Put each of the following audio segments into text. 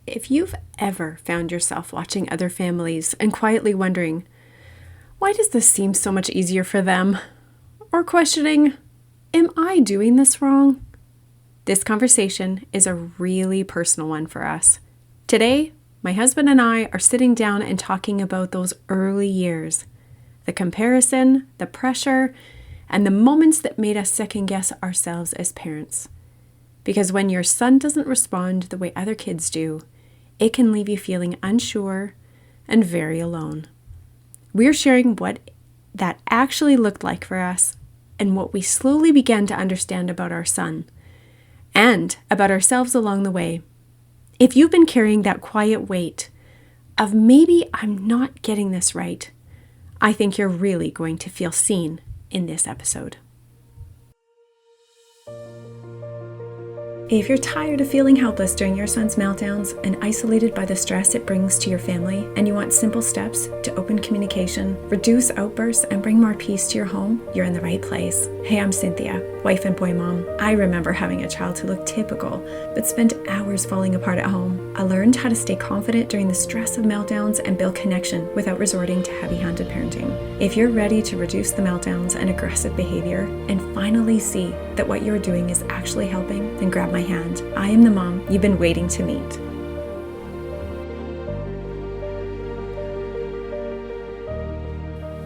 If you've ever found yourself watching other families and quietly wondering, why does this seem so much easier for them? Or questioning, am I doing this wrong? This conversation is a really personal one for us. Today, my husband and I are sitting down and talking about those early years, the comparison, the pressure, and the moments that made us second guess ourselves as parents. Because when your son doesn't respond the way other kids do, it can leave you feeling unsure and very alone. We're sharing what that actually looked like for us and what we slowly began to understand about our son and about ourselves along the way. If you've been carrying that quiet weight of maybe I'm not getting this right, I think you're really going to feel seen in this episode. If you're tired of feeling helpless during your son's meltdowns and isolated by the stress it brings to your family, and you want simple steps to open communication, reduce outbursts, and bring more peace to your home, you're in the right place. Hey, I'm Cynthia, wife and boy mom. I remember having a child who looked typical, but spent hours falling apart at home. I learned how to stay confident during the stress of meltdowns and build connection without resorting to heavy-handed parenting. If you're ready to reduce the meltdowns and aggressive behavior and finally see that what you're doing is actually helping, then grab my hand. I am the mom you've been waiting to meet.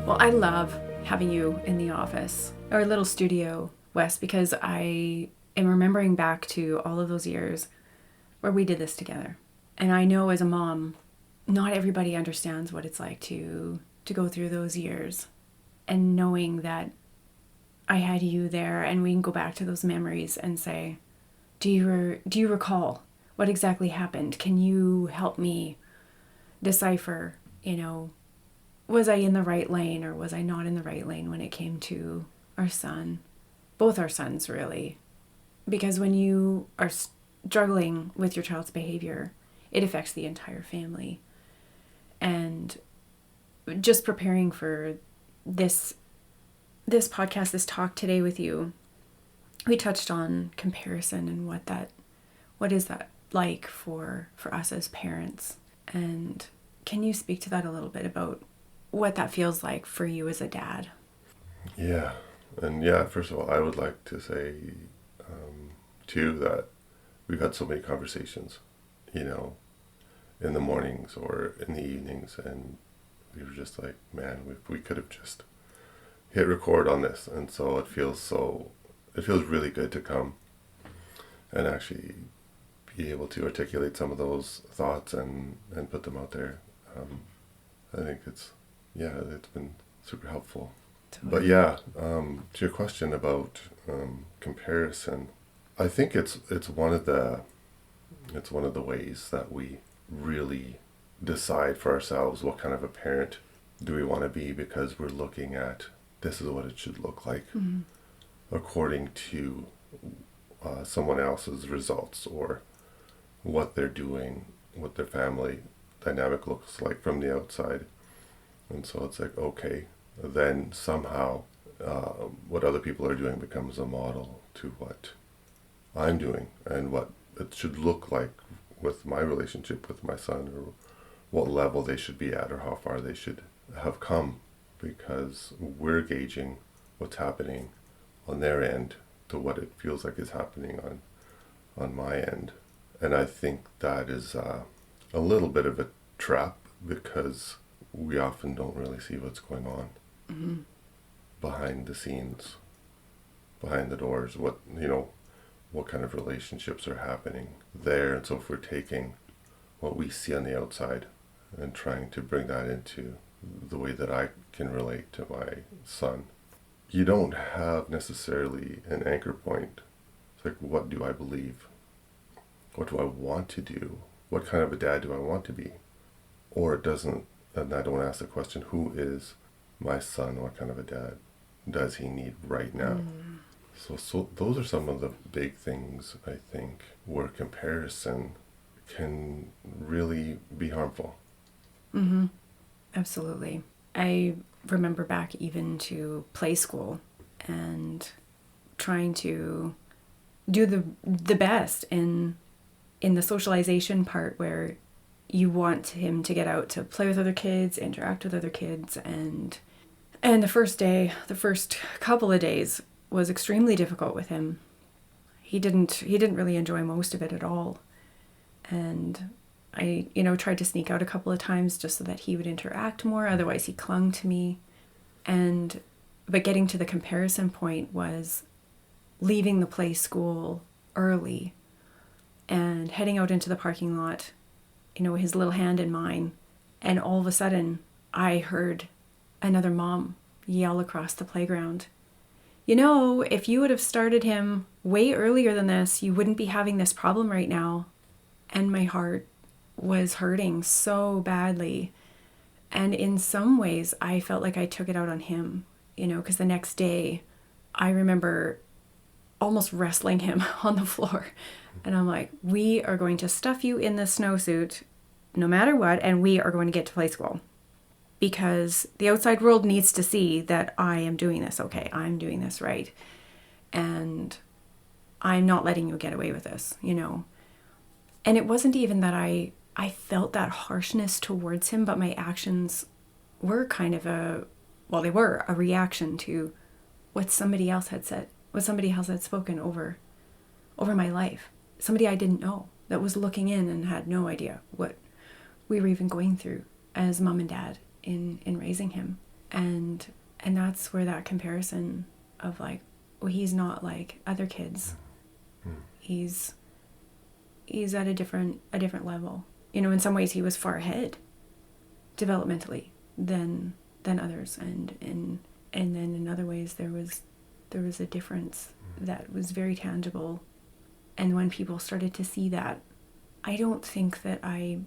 Well, I love having you in the office, our little studio, Wes, because I am remembering back to all of those years where we did this together. And I know as a mom, not everybody understands what it's like to go through those years. And knowing that I had you there and we can go back to those memories and say, do you recall what exactly happened? Can you help me decipher, was I in the right lane or was I not in the right lane when it came to our son? Both our sons, really. Because when you are struggling with your child's behavior, it affects the entire family. And just preparing for this podcast, this talk today with you, we touched on comparison and what is that like for us as parents. And can you speak to that a little bit about what that feels like for you as a dad? Yeah. And first of all, I would like to say, too, that we've had so many conversations, in the mornings or in the evenings, and we were just like, man, we could have just hit record on this. And so it feels really good to come and actually be able to articulate some of those thoughts and put them out there. I think it's been super helpful. Totally. But to your question about comparison, I think it's one of the ways that we really decide for ourselves what kind of a parent do we want to be, because we're looking at this is what it should look like according to someone else's results or what they're doing, what their family dynamic looks like from the outside. And so it's like, okay, then somehow what other people are doing becomes a model to what I'm doing and what it should look like with my relationship with my son, or what level they should be at or how far they should have come, because we're gauging what's happening on their end to what it feels like is happening on my end. And I think that is a little bit of a trap, because we often don't really see what's going on behind the scenes, behind the doors, what kind of relationships are happening there. And so if we're taking what we see on the outside and trying to bring that into the way that I can relate to my son, you don't have necessarily an anchor point. It's like, what do I believe? What do I want to do? What kind of a dad do I want to be? Or it doesn't, and I don't ask the question, who is my son? What kind of a dad does he need right now? So those are some of the big things, I think, where comparison can really be harmful. Mm-hmm. Absolutely. I remember back even to play school and trying to do the best in in the socialization part where you want him to get out to play with other kids, interact with other kids, and the first day, the first couple of days was extremely difficult with him. He didn't really enjoy most of it at all. And I, tried to sneak out a couple of times just so that he would interact more. Otherwise, he clung to me. But getting to the comparison point was leaving the play school early and heading out into the parking lot, his little hand in mine. And all of a sudden, I heard another mom yell across the playground, if you would have started him way earlier than this, you wouldn't be having this problem right now. And my heart was hurting so badly. And in some ways, I felt like I took it out on him, because the next day, I remember almost wrestling him on the floor. And I'm like, we are going to stuff you in this snowsuit no matter what, and we are going to get to play school. Because the outside world needs to see that I am doing this okay. I'm doing this right. And I'm not letting you get away with this, And it wasn't even that I felt that harshness towards him, but my actions were kind of they were a reaction to what somebody else had said, what somebody else had spoken over my life. Somebody I didn't know that was looking in and had no idea what we were even going through as mom and dad in raising him. And that's where that comparison of like, well, he's not like other kids. He's at a different level. In some ways he was far ahead developmentally than others, and then in other ways there was a difference that was very tangible. And when people started to see that, I don't think that I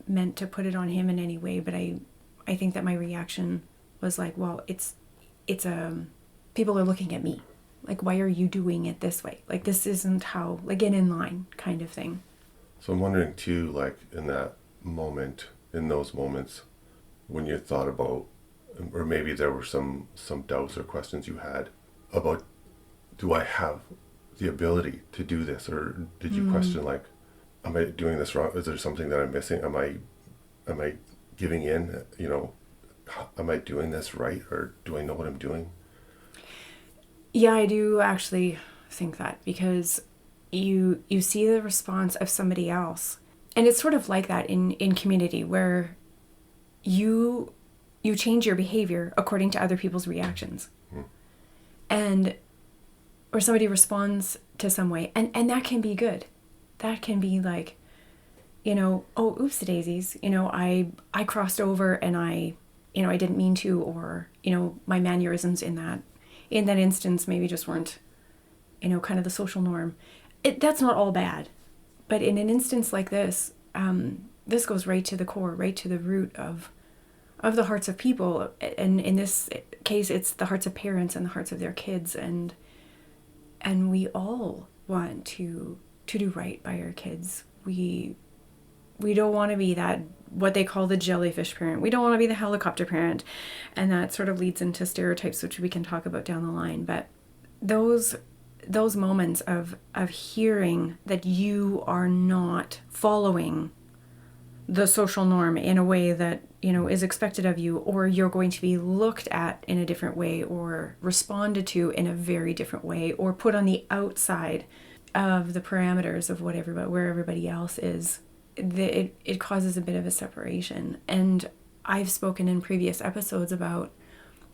meant to put it on him in any way, but I think that my reaction was like, well, it's people are looking at me. Like, why are you doing it this way? Like, this isn't how, like, get in line kind of thing. So I'm wondering too, like in those moments when you thought about, or maybe there were some doubts or questions you had about, do I have the ability to do this? Or did you question, like, am I doing this wrong? Is there something that I'm missing? Am I giving in? Am I doing this right? Or do I know what I'm doing? Yeah, I do actually think that, because you see the response of somebody else. And it's sort of like that in community, where you change your behavior according to other people's reactions. Or somebody responds to some way, and that can be good. That can be like, oh, oopsie daisies, I crossed over and I didn't mean to, or, my mannerisms in that instance maybe just weren't, kind of the social norm. That's not all bad. But in an instance like this, this goes right to the core, right to the root of the hearts of people. And in this case, it's the hearts of parents and the hearts of their kids. And we all want to do right by our kids. We don't want to be that, what they call the jellyfish parent. We don't want to be the helicopter parent. And that sort of leads into stereotypes, which we can talk about down the line. But those moments of hearing that you are not following the social norm in a way that, is expected of you, or you're going to be looked at in a different way, or responded to in a very different way, or put on the outside of the parameters of where everybody else is, it causes a bit of a separation. And I've spoken in previous episodes about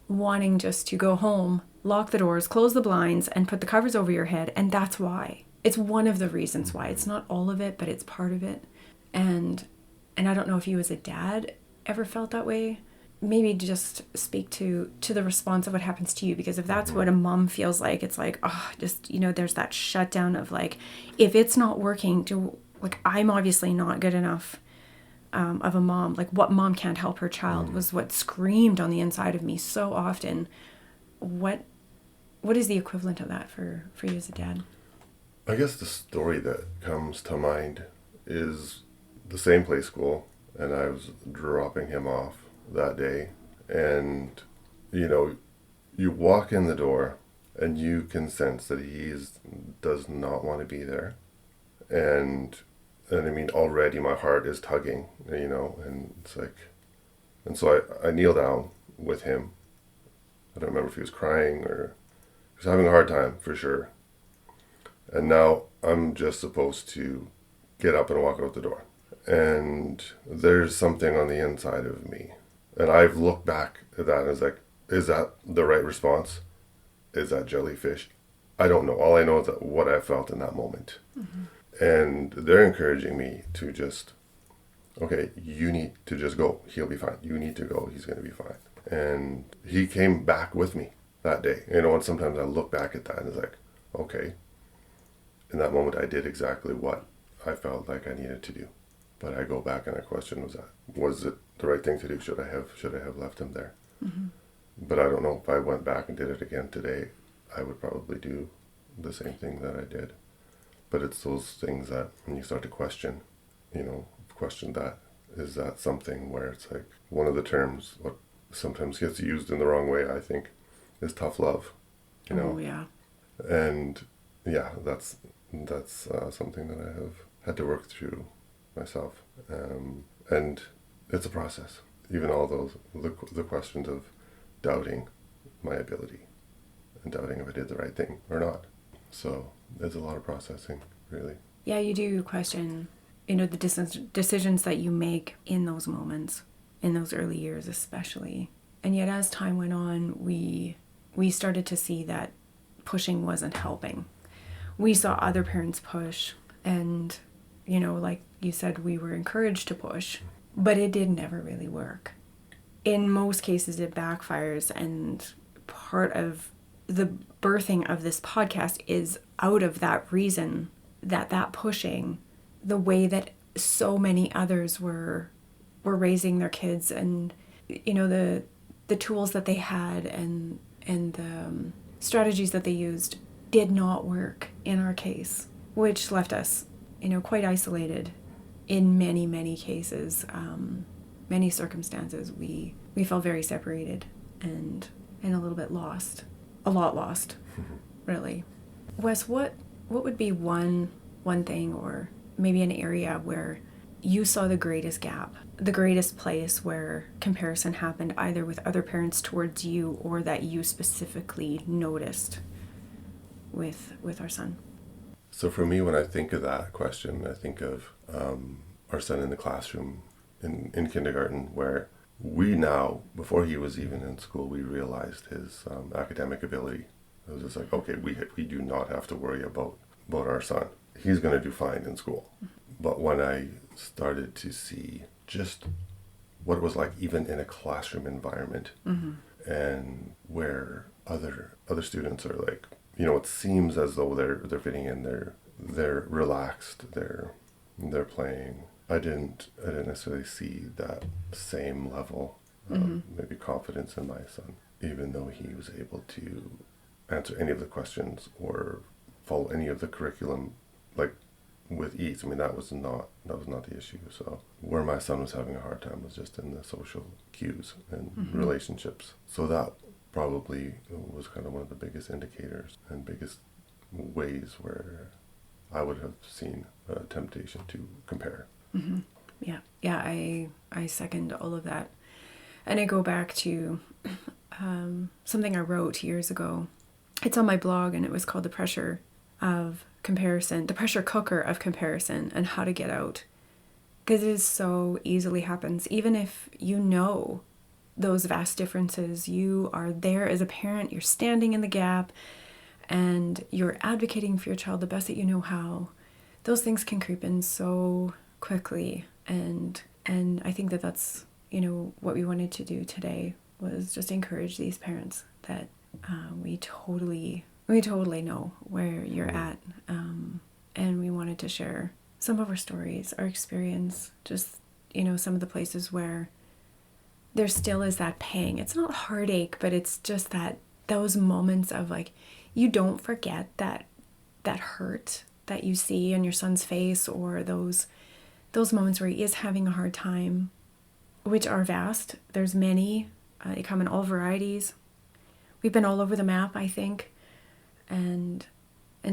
wanting just to go home, lock the doors, close the blinds, and put the covers over your head. And that's why. It's one of the reasons why. It's not all of it, but it's part of it. And I don't know if you as a dad ever felt that way. Maybe just speak to the response of what happens to you, because if that's what a mom feels like, it's like, there's that shutdown of like, if it's not working, I'm obviously not good enough of a mom. Like, what mom can't help her child was what screamed on the inside of me so often. What is the equivalent of that for you as a dad? I guess the story that comes to mind is the same play school, and I was dropping him off that day, and you walk in the door and you can sense that he does not want to be there, and And I mean, already my heart is tugging, and it's like, and so I kneel down with him. I don't remember if he was crying or he was having a hard time for sure. And now I'm just supposed to get up and walk out the door. And there's something on the inside of me. And I've looked back at that and it's like, is that the right response? Is that jellyfish? I don't know. All I know is that what I felt in that moment. Mm-hmm. And they're encouraging me to just, okay, you need to just go. He'll be fine. You need to go. He's going to be fine. And he came back with me that day. And sometimes I look back at that and it's like, okay, in that moment I did exactly what I felt like I needed to do. But I go back and I question, was it the right thing to do? Should I have left him there? Mm-hmm. But I don't know if I went back and did it again today, I would probably do the same thing that I did. But it's those things that when you start to question that, is that something where it's like one of the terms, what sometimes gets used in the wrong way, I think, is tough love. Oh, yeah. And yeah, that's something that I have had to work through myself. And it's a process. Even all those, the questions of doubting my ability and doubting if I did the right thing or not. So there's a lot of processing, really. Yeah, you do question, the decisions that you make in those moments, in those early years especially. And yet as time went on, we started to see that pushing wasn't helping. We saw other parents push and, like you said, we were encouraged to push, but it did never really work. In most cases, it backfires, and part of the birthing of this podcast is out of that reason, that pushing, the way that so many others were raising their kids, and the tools that they had and the strategies that they used did not work in our case, which left us quite isolated in many, many cases. Many circumstances we felt very separated and a little bit lost, a lot lost, really. Wes, what would be one thing, or maybe an area where you saw the greatest gap, the greatest place where comparison happened, either with other parents towards you or that you specifically noticed with our son? So for me, when I think of that question, I think of our son in the classroom in kindergarten, where we now, before he was even in school, we realized his academic ability. It was just like, okay, we do not have to worry about our son. He's going to do fine in school. But when I started to see just what it was like even in a classroom environment, mm-hmm. and where other students are like, it seems as though they're fitting in, they're relaxed, they're playing. I didn't necessarily see that same level of mm-hmm. maybe confidence in my son, even though he was able to answer any of the questions or follow any of the curriculum like with ease. I mean, that was not the issue. So where my son was having a hard time was just in the social cues and mm-hmm. relationships. So that probably was kind of one of the biggest indicators and biggest ways where I would have seen a temptation to compare. Mm-hmm. Yeah, I second all of that. And I go back to something I wrote years ago. It's on my blog, and it was called The Pressure of Comparison, The Pressure Cooker of Comparison, and How to Get Out. Because it so easily happens. Even if you know those vast differences, you are there as a parent, you're standing in the gap, and you're advocating for your child the best that you know how. Those things can creep in so quickly, and I think that's what we wanted to do today was just encourage these parents that we totally know where you're at, and we wanted to share some of our stories, our experience, just some of the places where there still is that pang. It's not heartache, but it's just that those moments of like, you don't forget that hurt that you see on your son's face, or those moments where he is having a hard time, which are vast. There's many. They come in all varieties. We've been all over the map, I think. And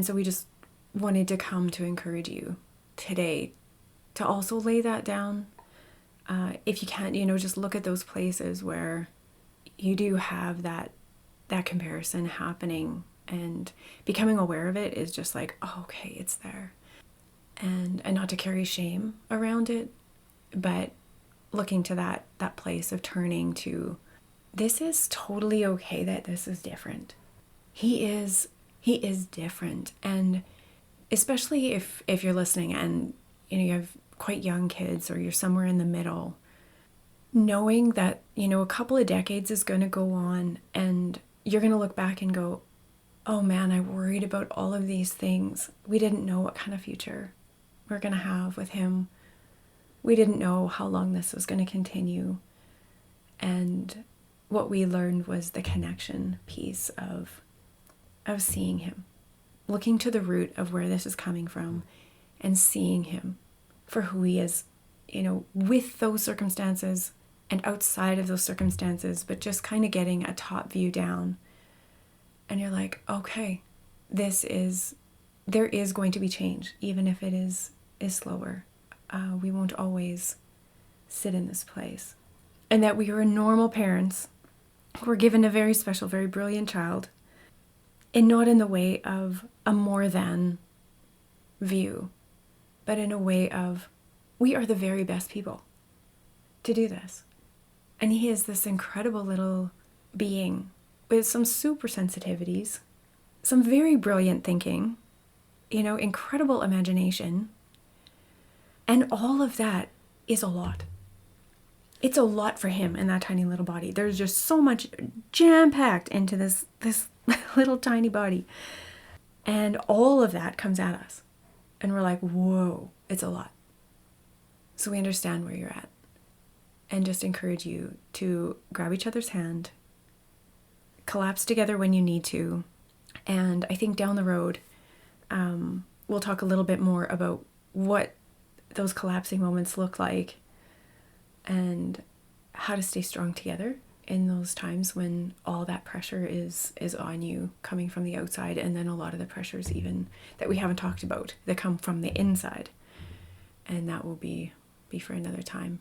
so we just wanted to come to encourage you today to also lay that down. If you can't, just look at those places where you do have that comparison happening, and becoming aware of it is just like, oh, okay, it's there. And not to carry shame around it, but looking to that place of turning to, this is totally okay that this is different. He is different. And especially if you're listening and you have quite young kids, or you're somewhere in the middle, knowing that a couple of decades is going to go on, and you're going to look back and go, oh man, I worried about all of these things. We didn't know what kind of future we're going to have with him. We didn't know how long this was going to continue. And what we learned was the connection piece of seeing him, looking to the root of where this is coming from, and seeing him for who he is, with those circumstances and outside of those circumstances, but just kind of getting a top view down. And you're like, okay, there is going to be change, even if it is slower. We won't always sit in this place. And that we are normal parents who are given a very special, very brilliant child, and not in the way of a more than view, but in a way of, we are the very best people to do this. And he is this incredible little being with some super sensitivities, some very brilliant thinking, incredible imagination. And all of that is a lot. It's a lot for him in that tiny little body. There's just so much jam-packed into this little tiny body. And all of that comes at us. And we're like, whoa, it's a lot. So we understand where you're at. And just encourage you to grab each other's hand, collapse together when you need to. And I think down the road, we'll talk a little bit more about what those collapsing moments look like, and how to stay strong together in those times when all that pressure is on you, coming from the outside, and then a lot of the pressures even that we haven't talked about that come from the inside. And that will be for another time.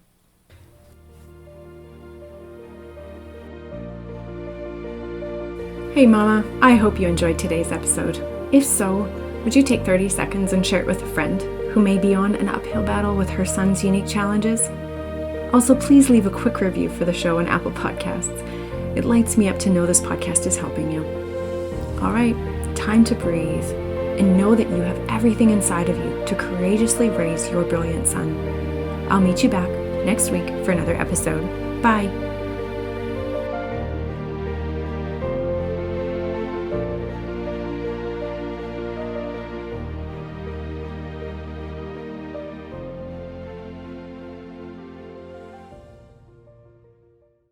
Hey Mama, I hope you enjoyed today's episode. If so, would you take 30 seconds and share it with a friend who may be on an uphill battle with her son's unique challenges? Also, please leave a quick review for the show on Apple Podcasts. It lights me up to know this podcast is helping you. All right, time to breathe and know that you have everything inside of you to courageously raise your brilliant son. I'll meet you back next week for another episode. Bye.